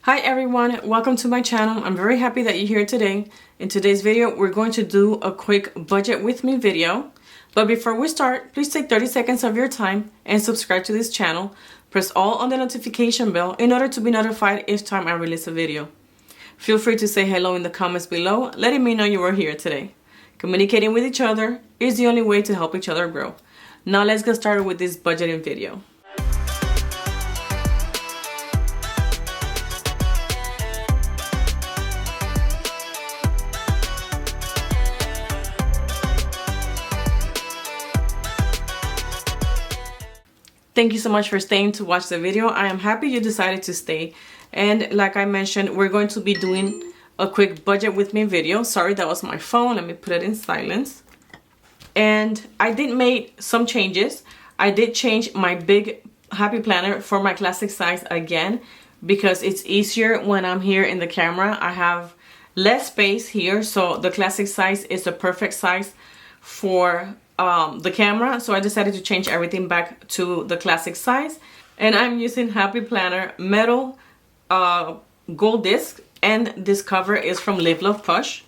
Hi everyone, welcome to my channel. I'm very happy that you're here today. In today's video, we're going to do a quick budget with me video. But before we start, please take 30 seconds of your time and subscribe to this channel. Press all on the notification bell in order to be notified each time I release a video. Feel free to say hello in the comments below, letting me know you are here today. Communicating with each other is the only way to help each other grow. Now let's get started with this budgeting video. Thank you so much for staying to watch the video. I am happy you decided to stay. And like I mentioned, we're going to be doing a quick budget with me video. Sorry, that was my phone. Let me put it in silence. And I did make some changes. I did change my big happy planner for my classic size again because it's easier when I'm here in the camera. I have less space here, so the classic size is the perfect size for the camera. So I decided to change everything back to the classic size, and I'm using Happy Planner metal gold disc, and this cover is from Live Love Push.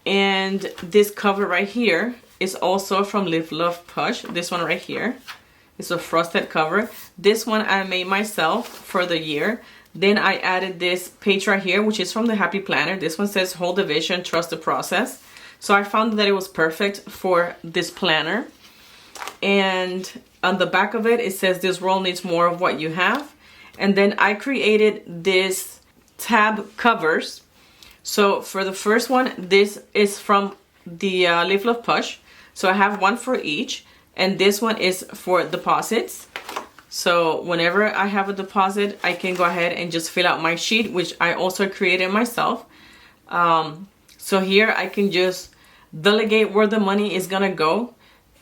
And this cover right here is also from Live Love Push. This one right here is a frosted cover. This one I made myself for the year. Then I added this page right here, which is from the Happy Planner. This one says hold the vision, trust the process. So I found that it was perfect for this planner. And on the back of it, it says this world needs more of what you have. And then I created this tab covers. So for the first one, this is from the Live Love Push. So I have one for each. And this one is for deposits. So whenever I have a deposit, I can go ahead and just fill out my sheet, which I also created myself. So here I can just delegate where the money is gonna go,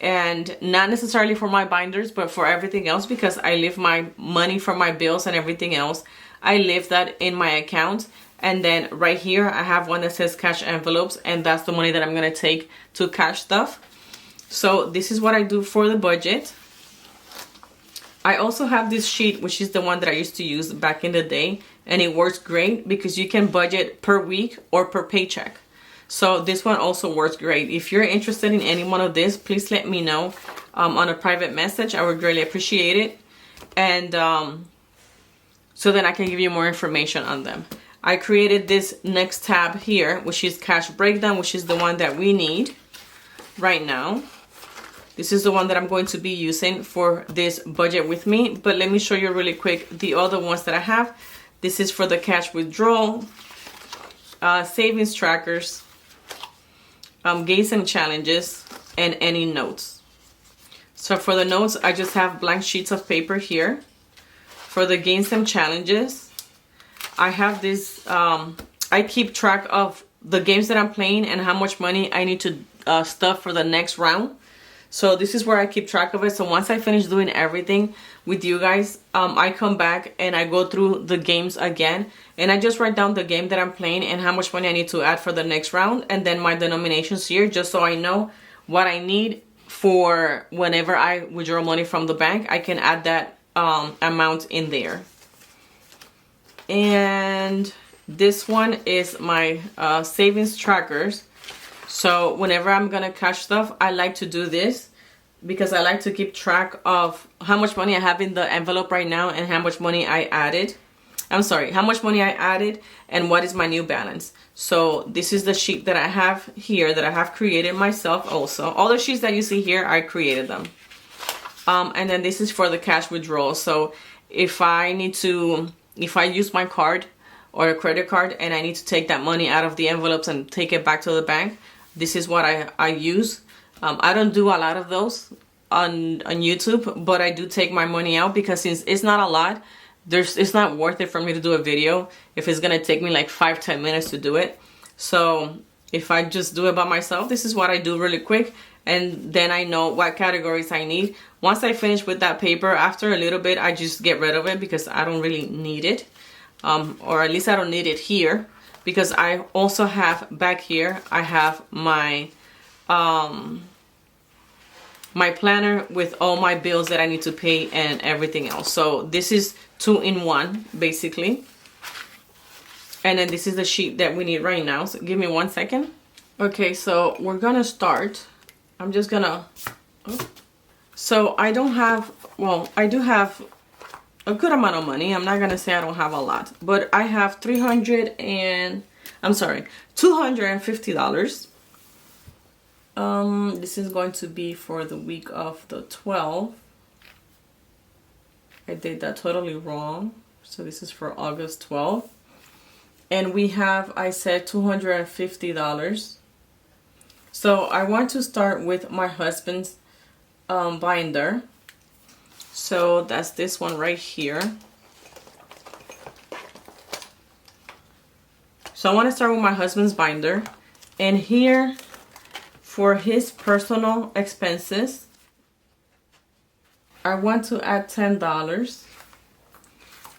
and not necessarily for my binders, but for everything else, because I leave my money for my bills and everything else. I leave that in my account. And then right here I have one that says cash envelopes, and that's the money that I'm gonna take to cash stuff. So this is what I do for the budget. I also have this sheet, which is the one that I used to use back in the day, and it works great because you can budget per week or per paycheck. So this one also works great. If you're interested in any one of this, please let me know on a private message. I would greatly appreciate it. And so then I can give you more information on them. I created this next tab here, which is cash breakdown, which is the one that we need right now. This is the one that I'm going to be using for this budget with me. But let me show you really quick the other ones that I have. This is for the cash withdrawal, savings trackers, gains and challenges, and any notes. So for the notes, I just have blank sheets of paper here. For the gains and challenges, I have this, I keep track of the games that I'm playing and how much money I need to stuff for the next round. So this is where I keep track of it. So once I finish doing everything with you guys, I come back and I go through the games again, and I just write down the game that I'm playing and how much money I need to add for the next round, and then my denominations here, just so I know what I need for whenever I withdraw money from the bank. I can add that amount in there. And this one is my savings trackers. So whenever I'm gonna cash stuff, I like to do this because I like to keep track of how much money I have in the envelope right now and how much money I added. I'm sorry, how much money I added and what is my new balance. So this is the sheet that I have here that I have created myself also. All the sheets that you see here, I created them. And then this is for the cash withdrawal. So if I use my card or a credit card and I need to take that money out of the envelopes and take it back to the bank, this is what I use. I don't do a lot of those on YouTube, but I do take my money out because since it's not a lot, it's not worth it for me to do a video if it's gonna take me like 5-10 minutes to do it. So if I just do it by myself, this is what I do really quick, and then I know what categories I need. Once I finish with that paper, after a little bit, I just get rid of it because I don't really need it, or at least I don't need it here. Because I also have back here, I have my my planner with all my bills that I need to pay and everything else. So this is 2-in-1 basically. And then this is the sheet that we need right now. So give me 1 second. Okay, so we're gonna start. I'm just gonna, so I don't have, well, I do have a good amount of money. I'm not gonna say I don't have a lot, but I have $250. This is going to be for the week of the 12th. I did that totally wrong. So this is for August 12th. And we have, I said $250. So I want to start with my husband's binder. So that's this one right here. So I want to start with my husband's binder. And here, for his personal expenses, I want to add $10.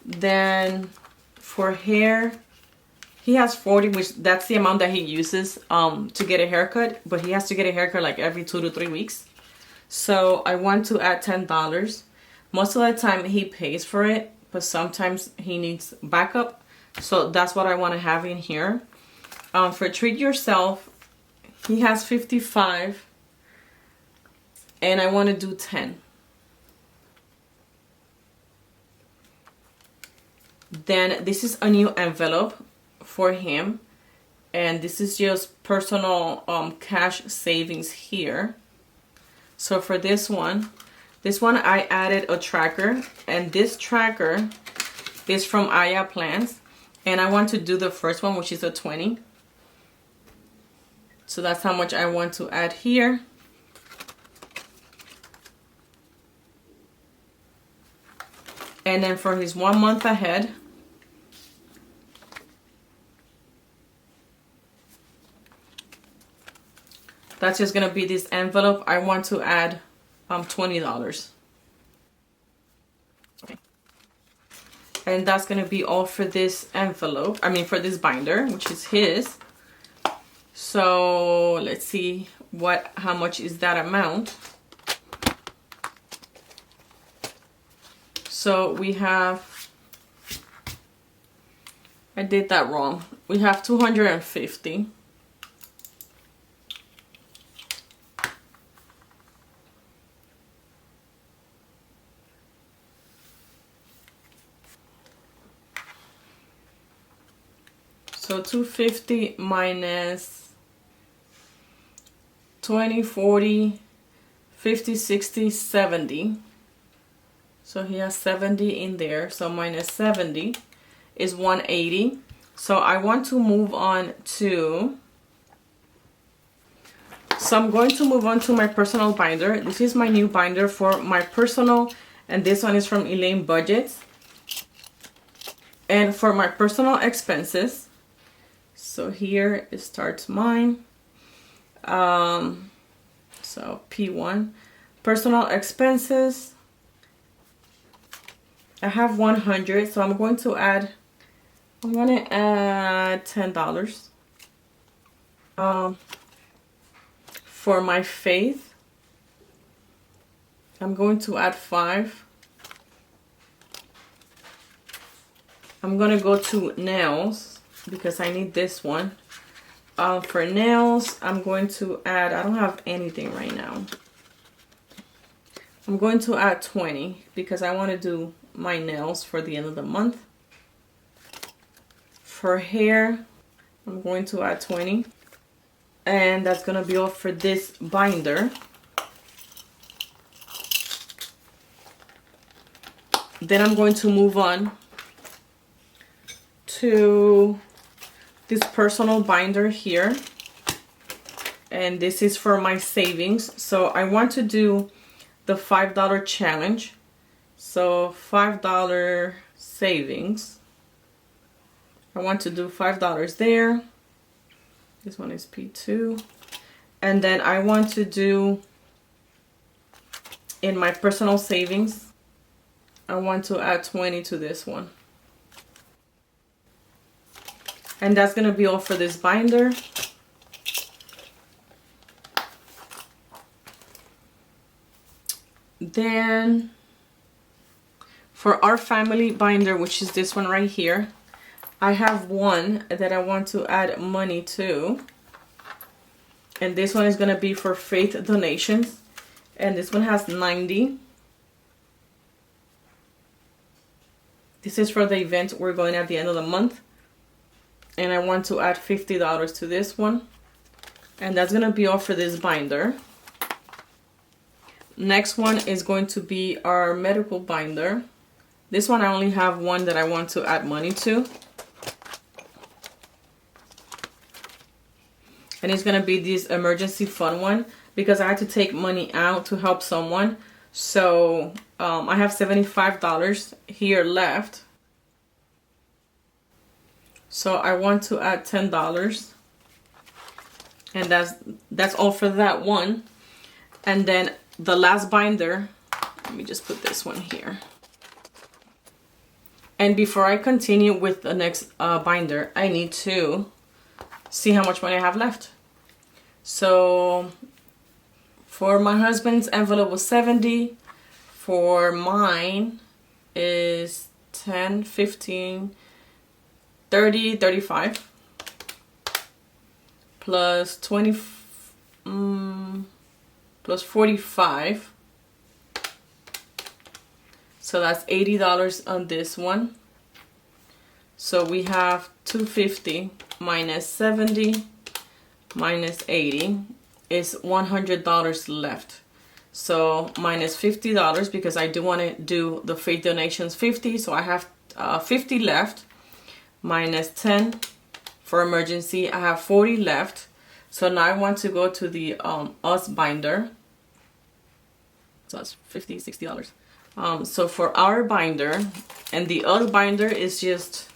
Then for hair, he has 40, which that's the amount that he uses to get a haircut, but he has to get a haircut like every 2 to 3 weeks. So I want to add $10. Most of the time he pays for it, but sometimes he needs backup. So that's what I want to have in here. For treat yourself, he has 55 and I want to do 10. Then this is a new envelope for him, and this is just personal cash savings here. So for this one I added a tracker, and this tracker is from Aya Plans, and I want to do the first one, which is a 20. So that's how much I want to add here. And then for his 1 month ahead, that's just gonna be this envelope. I want to add $20. Okay. And that's gonna be all for this envelope. I mean for this binder, which is his. So let's see how much is that amount. So we have, I did that wrong. We have 250. So 250 minus 20, 40, 50, 60, 70. So he has 70 in there. So minus 70 is 180. So I want to move on to, so I'm going to move on to my personal binder. This is my new binder for my personal, and this one is from Elaine Bugets. And for my personal expenses, so here it starts mine. So P1, personal expenses. I have 100, so I'm going to add $10. For my faith, I'm going to add 5. I'm gonna go to nails because I need this one. For nails, I'm going to add, I don't have anything right now. I'm going to add 20 because I want to do my nails for the end of the month. For hair, I'm going to add 20. And that's going to be all for this binder. Then I'm going to move on to this personal binder here, and this is for my savings. So I want to do the $5 challenge, so $5 savings. I want to do $5 there. This one is P2, and then I want to do in my personal savings, I want to add 20 to this one. And that's going to be all for this binder. Then for our family binder, which is this one right here, I have one that I want to add money to. And this one is going to be for faith donations. And this one has 90. This is for the event we're going at the end of the month. And I want to add $50 to this one. And that's going to be all for this binder. Next one is going to be our medical binder. This one I only have one that I want to add money to. And it's going to be this emergency fund one because I had to take money out to help someone. So I have $75 here left. So I want to add $10. And that's all for that one. And then the last binder, let me just put this one here. And before I continue with the next binder, I need to see how much money I have left. So for my husband's envelope was 70. For mine is 10, 15, 30, 35. Plus 20, plus 45. So that's $80 on this one. So we have $250 minus 70 minus 80 is $100 left. So minus $50 because I do want to do the faith donations 50. So I have 50 left minus 10 for emergency. I have 40 left. So now I want to go to the us binder. So that's $50, $60. So for our binder, and the us binder is just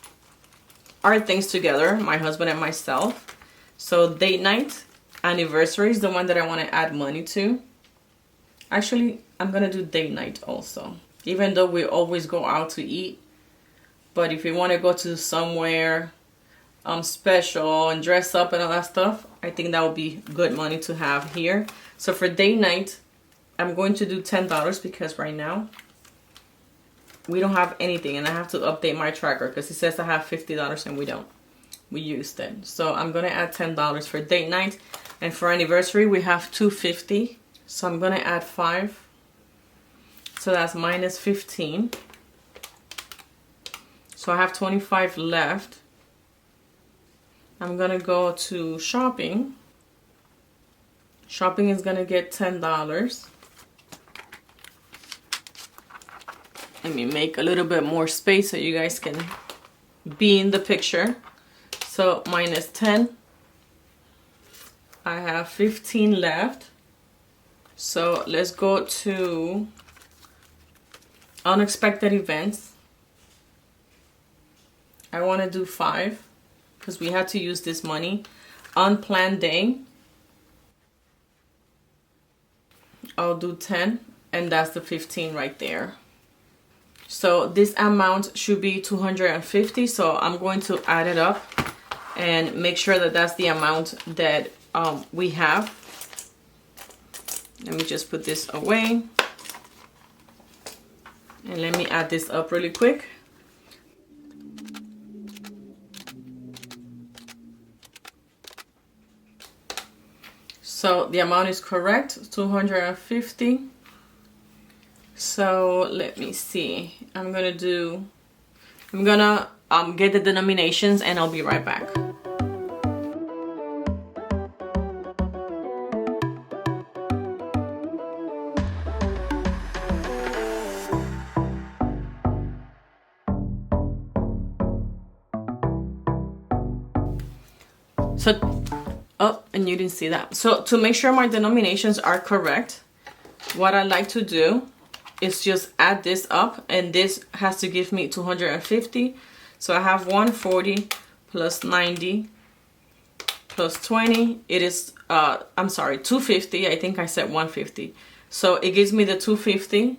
our things together, my husband and myself. So date night, anniversary is the one that I want to add money to. Actually, I'm gonna do date night also, even though we always go out to eat. But if you want to go to somewhere special and dress up and all that stuff, I think that would be good money to have here. So for date night, I'm going to do $10 because right now we don't have anything, and I have to update my tracker because it says I have $50 and we don't. We used it. So I'm gonna add $10 for date night, and for anniversary we have $250. So I'm gonna add 5. So that's minus 15. So I have 25 left. I'm gonna go to shopping. Shopping is gonna get $10. Let me make a little bit more space so you guys can be in the picture. So minus 10. I have 15 left. So let's go to unexpected events. I want to do 5 because we had to use this money. Unplanned day, I'll do 10, and that's the 15 right there. So this amount should be 250. So I'm going to add it up and make sure that that's the amount that we have. Let me just put this away. And let me add this up really quick. So the amount is correct, 250. So let me see. I'm gonna get the denominations and I'll be right back. So, oh, and you didn't see that. So to make sure my denominations are correct, what I like to do is just add this up, and this has to give me 250. So I have 140 plus 90 plus 20. It is, I'm sorry, 250. I think I said 150. So it gives me the 250.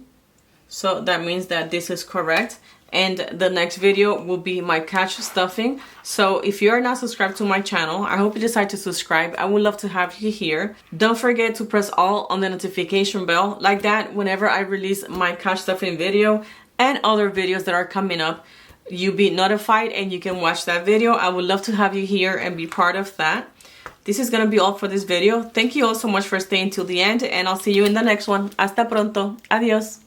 So that means that this is correct. and the next video will be my catch stuffing. So if you are not subscribed to my channel, I hope you decide to subscribe. I would love to have you here. Don't forget to press all on the notification bell, like that whenever I release my catch stuffing video and other videos that are coming up, you'll be notified and you can watch that video. I would love to have you here and be part of that. This is gonna be all for this video. Thank you all so much for staying till the end, and I'll see you in the next one. Hasta pronto. Adios.